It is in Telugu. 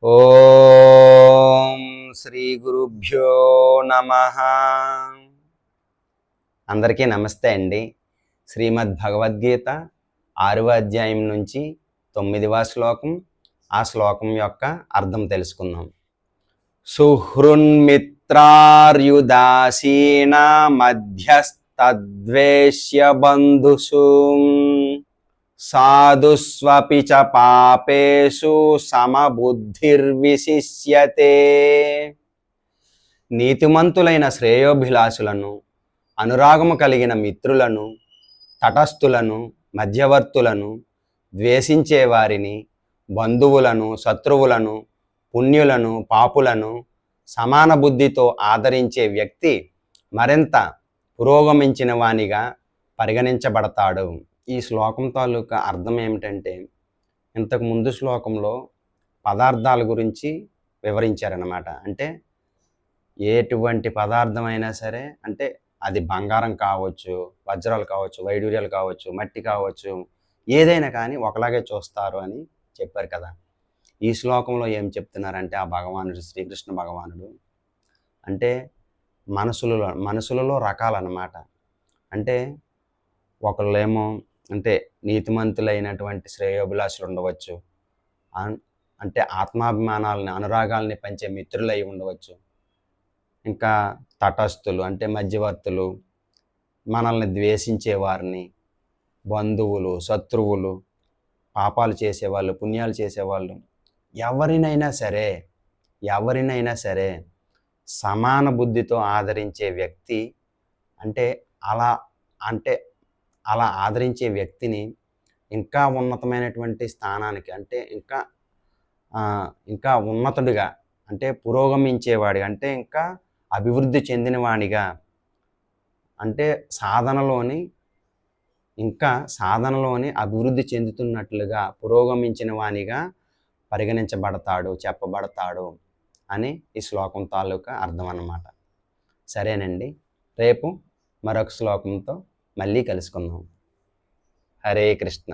ఓం శ్రీ గురుభ్యో నమః. అందరికీ నమస్తే అండి. శ్రీమద్ భగవద్గీత 6వ అధ్యాయం నుంచి 9వ శ్లోకం, ఆ శ్లోకం యొక్క అర్థం తెలుసుకుందాం. సుహృన్మిత్రార్యుదాసీన మధ్యస్తద్వేష్య బంధుషు సాధుస్వపి చ పాపేషు సమబుద్ధిర్విశిష్యతే. నీతిమంతులైన శ్రేయోభిలాషులను, అనురాగము కలిగిన మిత్రులను, తటస్థులను, మధ్యవర్తులను, ద్వేషించే వారిని, బంధువులను, శత్రువులను, పుణ్యులను, పాపులను సమాన బుద్ధితో ఆదరించే వ్యక్తి మరింత పురోగమించిన వానిగా పరిగణించబడతాడు. ఈ శ్లోకం తాలూకా అర్థం ఏమిటంటే, ఇంతకు ముందు శ్లోకంలో పదార్థాల గురించి వివరించారన్నమాట. అంటే ఎటువంటి పదార్థమైనా సరే, అంటే అది బంగారం కావచ్చు, వజ్రాలు కావచ్చు, వైడూర్యాలు కావచ్చు, మట్టి కావచ్చు, ఏదైనా కానీ ఒకలాగే చూస్తారు అని చెప్పారు కదా. ఈ శ్లోకంలో ఏం చెప్తున్నారంటే ఆ భగవానుడు, శ్రీకృష్ణ భగవానుడు, అంటే మనసులలో రకాలన్నమాట. అంటే ఒకళ్ళేమో అంటే నీతిమంతులైనటువంటి శ్రేయోభిలాషులు ఉండవచ్చు, అంటే ఆత్మాభిమానాలని, అనురాగాల్ని పంచే మిత్రులై ఉండవచ్చు. ఇంకా తటస్థులు అంటే మధ్యవర్తులు, మనల్ని ద్వేషించే వారిని, బంధువులు, శత్రువులు, పాపాలు చేసేవాళ్ళు, పుణ్యాలు చేసేవాళ్ళు, ఎవరినైనా సరే సమాన బుద్ధితో ఆదరించే వ్యక్తి, అంటే అలా ఆదరించే వ్యక్తిని ఇంకా ఉన్నతమైనటువంటి స్థానానికి, అంటే ఇంకా ఉన్నతుడిగా, అంటే పురోగమించేవాడిగా, అంటే ఇంకా అభివృద్ధి చెందినవాడిగా, అంటే సాధనలోని అభివృద్ధి చెందుతున్నట్లుగా పురోగమించిన వానిగా చెప్పబడతాడు అని ఈ శ్లోకం తాలూకా అర్థం అన్నమాట. సరేనండి, రేపు మరొక శ్లోకంతో మళ్ళీ కలుసుకుందాం. హరే కృష్ణ.